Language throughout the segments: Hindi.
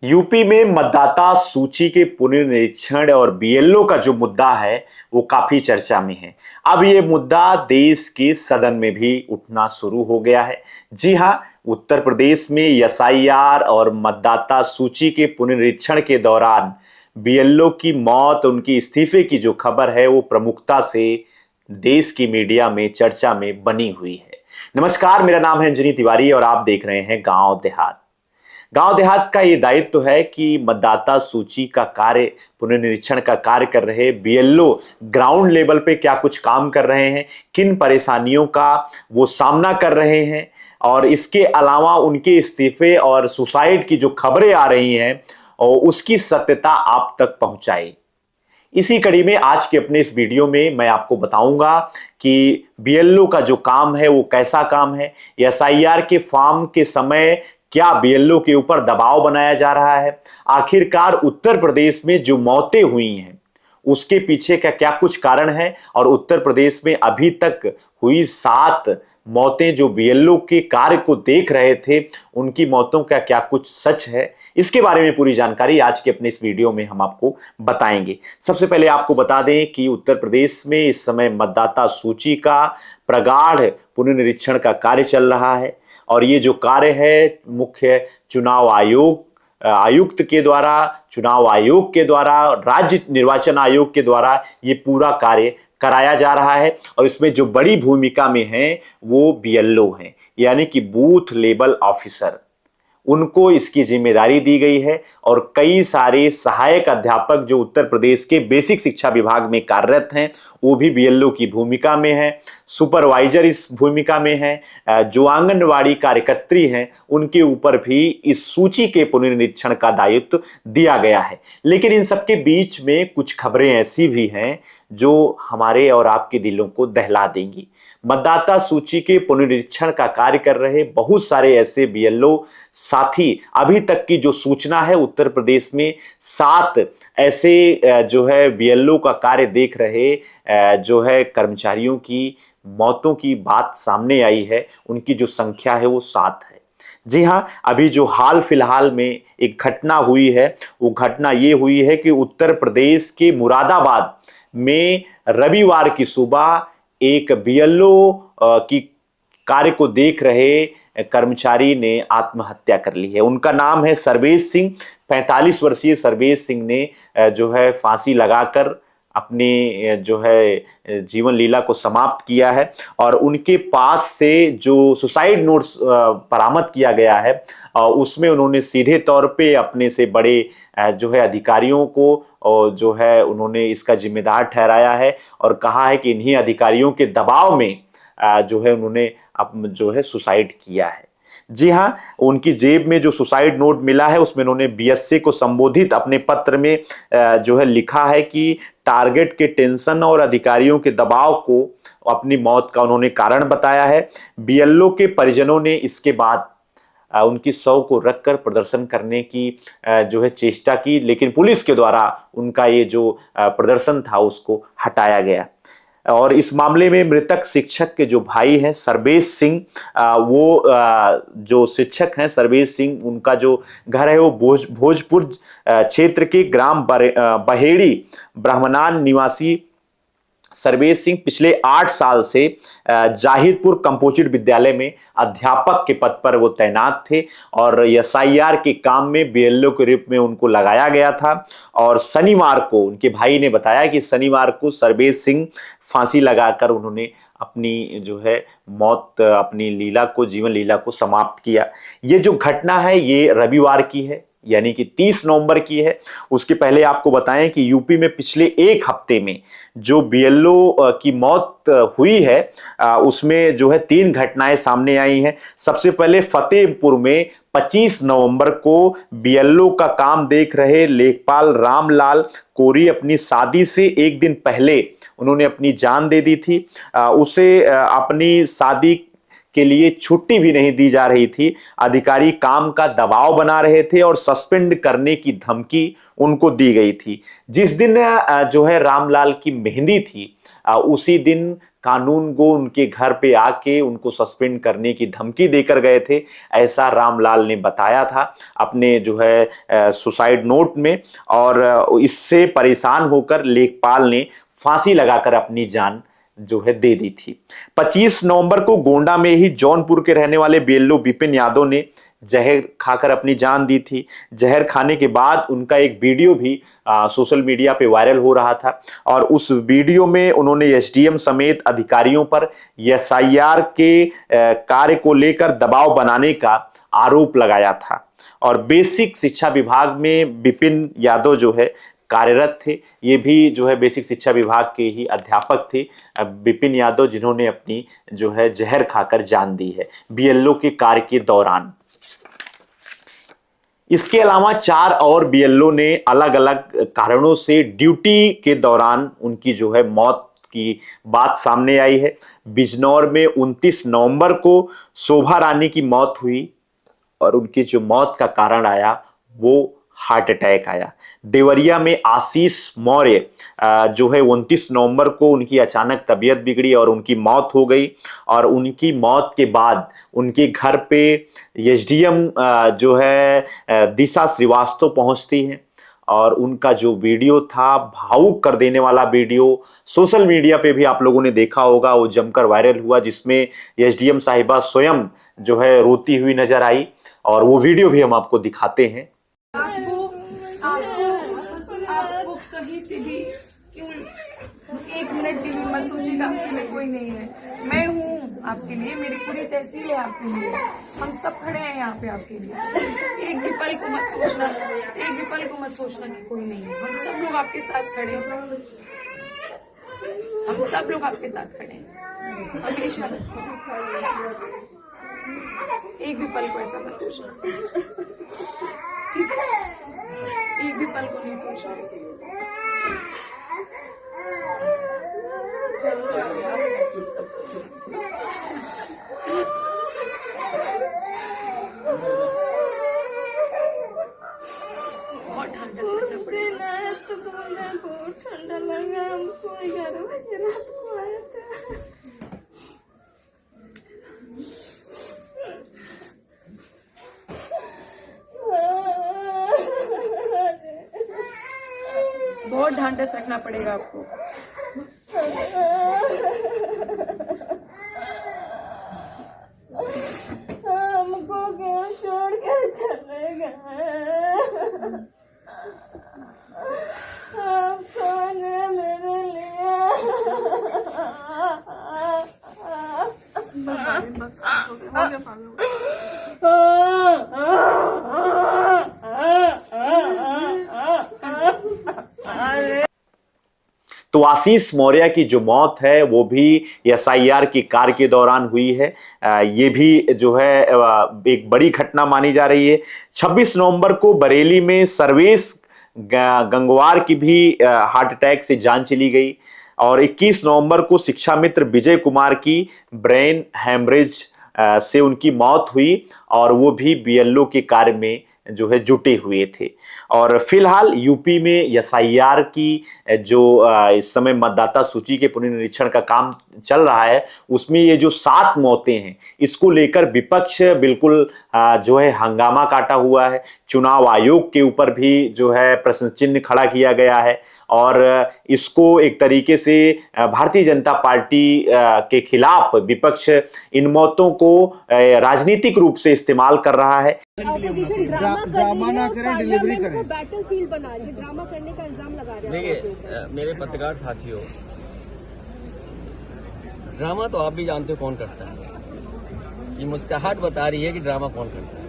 यूपी में मतदाता सूची के पुनर्निरीक्षण और बीएलओ का जो मुद्दा है वो काफी चर्चा में है। अब ये मुद्दा देश के सदन में भी उठना शुरू हो गया है। जी हाँ, उत्तर प्रदेश में एसआईआर और मतदाता सूची के पुनर्निरीक्षण के दौरान बीएलओ की मौत, उनकी इस्तीफे की जो खबर है वो प्रमुखता से देश की मीडिया में चर्चा में बनी हुई है। नमस्कार, मेरा नाम है अंजनी तिवारी और आप देख रहे हैं गांव देहात। गांव देहात का ये दायित्व तो है कि मतदाता सूची का कार्य, पुनर्निरीक्षण का कार्य कर रहे बीएलओ ग्राउंड लेवल पे क्या कुछ काम कर रहे हैं, किन परेशानियों का वो सामना कर रहे हैं और इसके अलावा उनके इस्तीफे और सुसाइड की जो खबरें आ रही हैं और उसकी सत्यता आप तक पहुंचाए। इसी कड़ी में आज के अपने इस वीडियो में मैं आपको बताऊंगा कि बीएलओ का जो काम है वो कैसा काम है, एसआईआर के फॉर्म के समय क्या बीएलओ के ऊपर दबाव बनाया जा रहा है, आखिरकार उत्तर प्रदेश में जो मौतें हुई हैं उसके पीछे का क्या कुछ कारण है और उत्तर प्रदेश में अभी तक हुई 7 मौतें जो बीएलओ के कार्य को देख रहे थे उनकी मौतों का क्या कुछ सच है, इसके बारे में पूरी जानकारी आज के अपने इस वीडियो में हम आपको बताएंगे। सबसे पहले आपको बता दें कि उत्तर प्रदेश में इस समय मतदाता सूची का प्रगाढ़ पुनर्निरीक्षण का कार्य चल रहा है और ये जो कार्य है मुख्य चुनाव आयुक्त के द्वारा, चुनाव आयोग के द्वारा, राज्य निर्वाचन आयोग के द्वारा ये पूरा कार्य कराया जा रहा है और इसमें जो बड़ी भूमिका में है वो बीएलओ हैं, यानी कि बूथ लेवल ऑफिसर। उनको इसकी जिम्मेदारी दी गई है और कई सारे सहायक अध्यापक जो उत्तर प्रदेश के बेसिक शिक्षा विभाग में कार्यरत हैं वो भी बीएलओ की भूमिका में है। सुपरवाइजर इस भूमिका में है। जो आंगनवाड़ी कार्यकर्त्री हैं उनके ऊपर भी इस सूची के पुनर्निरीक्षण का दायित्व दिया गया है। लेकिन इन सबके बीच में कुछ खबरें ऐसी भी हैं जो हमारे और आपके दिलों को दहला देंगी। मतदाता सूची के पुनर्निरीक्षण का कार्य कर रहे बहुत सारे ऐसे बीएलओ साथी, अभी तक की जो सूचना है उत्तर प्रदेश में 7 ऐसे जो है बीएलओ का कार्य देख रहे जो है कर्मचारियों की मौतों की बात सामने आई है। उनकी जो संख्या है वो 7 है। जी हाँ, अभी जो हाल फिलहाल में एक घटना हुई है वो घटना ये हुई है कि उत्तर प्रदेश के मुरादाबाद में रविवार की सुबह एक बीएलओ की कार्य को देख रहे कर्मचारी ने आत्महत्या कर ली है। उनका नाम है सर्वेश सिंह। 45 वर्षीय सर्वेश सिंह ने जो है फांसी लगाकर अपने जो है जीवन लीला को समाप्त किया है और उनके पास से जो सुसाइड नोट्स बरामद किया गया है उसमें उन्होंने सीधे तौर पे अपने से बड़े जो है अधिकारियों को और जो है उन्होंने इसका जिम्मेदार ठहराया है और कहा है कि इन्हीं अधिकारियों के दबाव में जो है उन्होंने अब जो है सुसाइड किया है। जी हाँ, उनकी जेब में जो सुसाइड नोट मिला है उसमें उन्होंने बीएससी को संबोधित अपने पत्र में जो है लिखा है कि टारगेट के टेंशन और अधिकारियों के दबाव को अपनी मौत का उन्होंने कारण बताया है। बीएलओ के परिजनों ने इसके बाद उनकी शव को रखकर प्रदर्शन करने की जो है चेष्टा की, लेकिन पुलिस के द्वारा उनका ये जो प्रदर्शन था उसको हटाया गया। और इस मामले में मृतक शिक्षक के जो भाई हैं सर्वेश सिंह, वो जो शिक्षक हैं सर्वेश सिंह, उनका जो घर है वो भोजपुर क्षेत्र के ग्राम बहेड़ी ब्राह्मणान निवासी सर्वेश सिंह पिछले 8 साल से जाहिदपुर कंपोजिट विद्यालय में अध्यापक के पद पर वो तैनात थे और एसआईआर के काम में बीएलओ के रूप में उनको लगाया गया था। और शनिवार को उनके भाई ने बताया कि शनिवार को सर्वेश सिंह फांसी लगाकर उन्होंने अपनी जो है मौत, अपनी लीला को, जीवन लीला को समाप्त किया। ये जो घटना है ये रविवार की है, यानी कि 30 नवंबर की है। उसके पहले आपको बताएं कि यूपी में पिछले 1 हफ्ते में जो बीएलओ की मौत हुई है उसमें जो है 3 घटनाएं सामने आई हैं। सबसे पहले फतेहपुर में 25 नवंबर को बीएलओ का काम देख रहे लेखपाल रामलाल कोरी अपनी शादी से 1 दिन पहले उन्होंने अपनी जान दे दी थी। उसे अपनी शादी के लिए छुट्टी भी नहीं दी जा रही थी। अधिकारी काम का दबाव बना रहे थे और सस्पेंड करने की धमकी उनको दी गई थी। जिस दिन जो है रामलाल की मेहंदी थी उसी दिन कानून को उनके घर पे आके उनको सस्पेंड करने की धमकी देकर गए थे, ऐसा रामलाल ने बताया था अपने जो है सुसाइड नोट में। और इससे परेशान होकर लेखपाल ने फांसी लगाकर अपनी जान जो है दे दी थी। 25 नवंबर को गोंडा में ही जौनपुर के रहने वाले बीएलओ विपिन यादव ने जहर खाकर अपनी जान दी थी। जहर खाने के बाद उनका एक वीडियो भी सोशल मीडिया पे वायरल हो रहा था और उस वीडियो में उन्होंने एसडीएम समेत अधिकारियों पर एसआईआर के कार्य को लेकर दबाव बनाने का आरोप लगाया था। और बेसिक शिक्षा विभाग में विपिन यादव जो है कार्यरत थे। ये भी जो है बेसिक शिक्षा विभाग के ही अध्यापक थे विपिन यादव, जिन्होंने अपनी जो है जहर खाकर जान दी है बीएलओ के कार्य के दौरान। इसके अलावा 4 और बीएलओ ने अलग अलग कारणों से ड्यूटी के दौरान उनकी जो है मौत की बात सामने आई है। बिजनौर में 29 नवंबर को शोभा रानी की मौत हुई और उनकी जो मौत का कारण आया वो हार्ट अटैक आया। देवरिया में आशीष मौर्य जो है 29 नवंबर को उनकी अचानक तबीयत बिगड़ी और उनकी मौत हो गई। और उनकी मौत के बाद उनके घर पे एसडीएम जो है दिशा श्रीवास्तव पहुंचती है और उनका जो वीडियो था, भावुक कर देने वाला वीडियो, सोशल मीडिया पे भी आप लोगों ने देखा होगा, वो जमकर वायरल हुआ, जिसमें एसडीएम साहिबा स्वयं जो है रोती हुई नजर आई। और वो वीडियो भी हम आपको दिखाते हैं। आपको कहीं से भी क्यों 1 मिनट के लिए मत सोचिएगा, आपके लिए कोई नहीं है। मैं हूँ आपके लिए, मेरी पूरी तहसील है आपके लिए, हम सब खड़े हैं यहाँ पे आपके लिए। एक भी पल को मत सोचना, एक भी पल को मत सोचना कि कोई नहीं है। हम सब लोग आपके साथ खड़े हैं, हम सब लोग आपके साथ खड़े हैं हमेशा। एक भी पल को ऐसा मत सोचना, ठीक है? एक भी पल को नहीं सोचना। बहुत ठंडा से लगना पड़ेगा, बहुत ठंडा लगा हमको। 11 बजे रात को आया था। बहुत ढांढस रखना पड़ेगा आपको। हमको क्यों छोड़ के चले गए? आपको ने मेरे लिए तो आशीष मौर्य की जो मौत है वो भी एसआईआर के कार्य के दौरान हुई है। ये भी जो है एक बड़ी घटना मानी जा रही है। 26 नवंबर को बरेली में सर्वेश गंगवार की भी हार्ट अटैक से जान चली गई और 21 नवंबर को शिक्षा मित्र विजय कुमार की ब्रेन हैमरेज से उनकी मौत हुई और वो भी बीएलओ के कार्य में जो है जुटे हुए थे। और फिलहाल यूपी में एसआईआर की जो इस समय मतदाता सूची के पुनर्निरीक्षण का काम चल रहा है, उसमें ये जो 7 मौतें हैं, इसको लेकर विपक्ष बिल्कुल जो है हंगामा काटा हुआ है। चुनाव आयोग के ऊपर भी जो है प्रश्न चिन्ह खड़ा किया गया है और इसको एक तरीके से भारतीय जनता पार्टी के खिलाफ विपक्ष इन मौतों को राजनीतिक रूप से इस्तेमाल कर रहा है। ऑपोजिशन ड्रामा ना करें, डिलीवरी करें, बैटलफील्ड बना रही है, ड्रामा करने का इल्जाम लगा रहे हैं। देखिए मेरे पत्रकार साथियों, ड्रामा तो आप भी जानते हो कौन करता है। ये मुस्कुराहट बता रही है कि ड्रामा कौन करता है।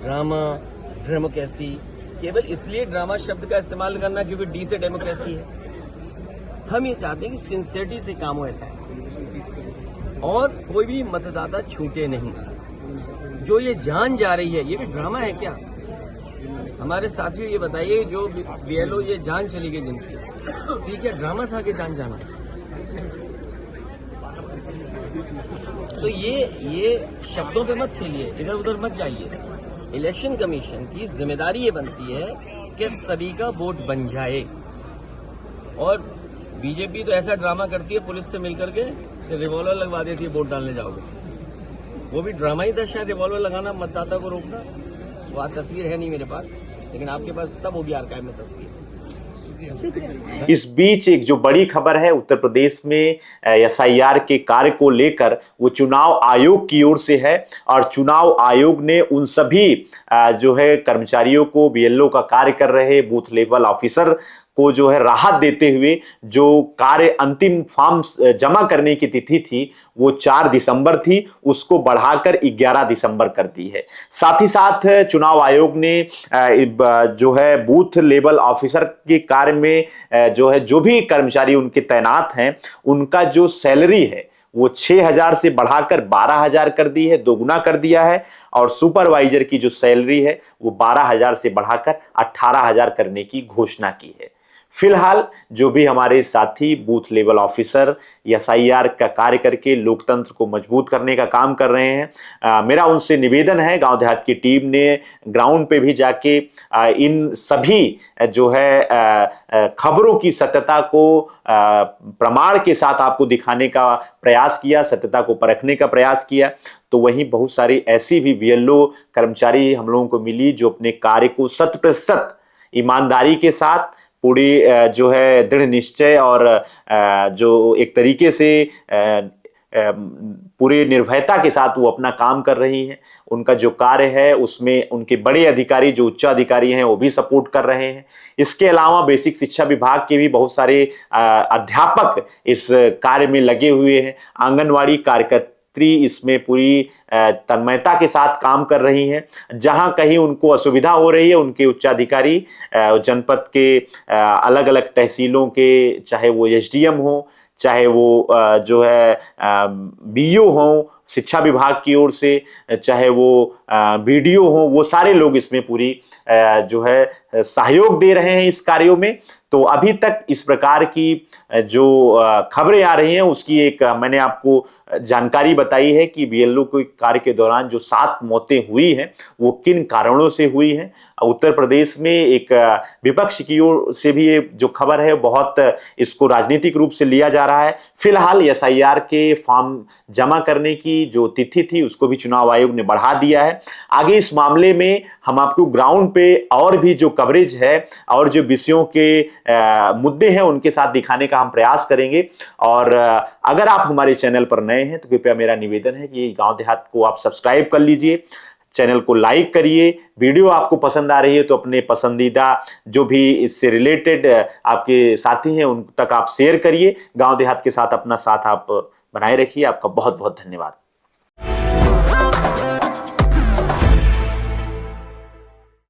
ड्रामा, डेमोक्रेसी, केवल इसलिए ड्रामा शब्द का इस्तेमाल करना क्योंकि डी से डेमोक्रेसी है। हम ये चाहते हैं कि सिंसियरिटी से काम हो ऐसा है और कोई भी मतदाता छूटे नहीं। जो ये जान जा रही है, ये भी ड्रामा है क्या? हमारे साथियों ये बताइए, जो बीएलओ ये जान चली गई जिनकी, ठीक है, ड्रामा था कि जान जाना? तो ये शब्दों पे मत खेलिए, इधर उधर मत जाइए। इलेक्शन कमीशन की जिम्मेदारी ये बनती है कि सभी का वोट बन जाए और बीजेपी तो ऐसा ड्रामा करती है पुलिस से मिलकर के कि रिवॉल्वर लगवा देती है वोट डालने जाओगे। वो भी ड्रामा ही था शायद, रिवॉल्वर लगाना, मतदाता को रोकना। वो आज तस्वीर है नहीं मेरे पास, लेकिन आपके पास सब होगी आर्काइव में तस्वीर। इस बीच एक जो बड़ी खबर है उत्तर प्रदेश में एसआईआर के कार्य को लेकर, वो चुनाव आयोग की ओर से है। और चुनाव आयोग ने उन सभी जो है कर्मचारियों को, बीएलओ का कार्य कर रहे बूथ लेवल ऑफिसर को जो है राहत देते हुए, जो कार्य अंतिम फॉर्म जमा करने की तिथि थी वो 4 दिसंबर थी, उसको बढ़ाकर 11 दिसंबर कर दी है। साथ ही साथ चुनाव आयोग ने जो है बूथ लेवल ऑफिसर के कार्य में जो है जो भी कर्मचारी उनके तैनात हैं, उनका जो सैलरी है वो 6,000 से बढ़ाकर 12,000 कर दी है, दोगुना कर दिया है। और सुपरवाइजर की जो सैलरी है वो 12,000 से बढ़ाकर 18,000 करने की घोषणा की है। फिलहाल जो भी हमारे साथी बूथ लेवल ऑफिसर एसआईआर का कार्य करके लोकतंत्र को मजबूत करने का काम कर रहे हैं, मेरा उनसे निवेदन है, गांव देहात की टीम ने ग्राउंड पे भी जाके इन सभी जो है खबरों की सत्यता को प्रमाण के साथ आपको दिखाने का प्रयास किया, सत्यता को परखने का प्रयास किया। तो वहीं बहुत सारी ऐसी भी बीएलओ कर्मचारी हम लोगों को मिली जो अपने कार्य को 100% ईमानदारी के साथ, पूरी जो है दृढ़ निश्चय और जो एक तरीके से पूरी निर्भयता के साथ वो अपना काम कर रही हैं। उनका जो कार्य है उसमें उनके बड़े अधिकारी, जो उच्च अधिकारी हैं, वो भी सपोर्ट कर रहे हैं। इसके अलावा बेसिक शिक्षा विभाग के भी बहुत सारे अध्यापक इस कार्य में लगे हुए हैं। आंगनवाड़ी कार्यकर्ता इसमें पूरी तन्मयता के साथ काम कर रही हैं। जहां कहीं उनको असुविधा हो रही है, उनके उच्चाधिकारी जनपद के अलग अलग तहसीलों के, चाहे वो एसडीएम हो, चाहे वो जो है बीईओ हो शिक्षा विभाग की ओर से, चाहे वो बीडीओ हो, वो सारे लोग इसमें पूरी जो है सहयोग दे रहे हैं इस कार्यों में। तो अभी तक इस प्रकार की जो खबरें आ रही हैं उसकी एक मैंने आपको जानकारी बताई है कि बीएलओ के कार्य के दौरान जो 7 मौतें हुई हैं वो किन कारणों से हुई हैं। उत्तर प्रदेश में एक विपक्ष की ओर से भी ये जो खबर है बहुत इसको राजनीतिक रूप से लिया जा रहा है। फिलहाल एसआईआर के फॉर्म जमा करने की जो तिथि थी उसको भी चुनाव आयोग ने बढ़ा दिया है। आगे इस मामले में हम आपको ग्राउंड पे और भी जो कवरेज है और जो विषयों के मुद्दे हैं उनके साथ दिखाने का हम प्रयास करेंगे। और अगर आप हमारे चैनल पर नए हैं तो कृपया मेरा निवेदन है कि गांव देहात को आप सब्सक्राइब कर लीजिए, चैनल को लाइक करिए। वीडियो आपको पसंद आ रही है तो अपने पसंदीदा जो भी इससे रिलेटेड आपके साथी हैं उन तक आप शेयर करिए। गांव देहात के साथ अपना साथ आप बनाए रखिए। आपका बहुत बहुत धन्यवाद।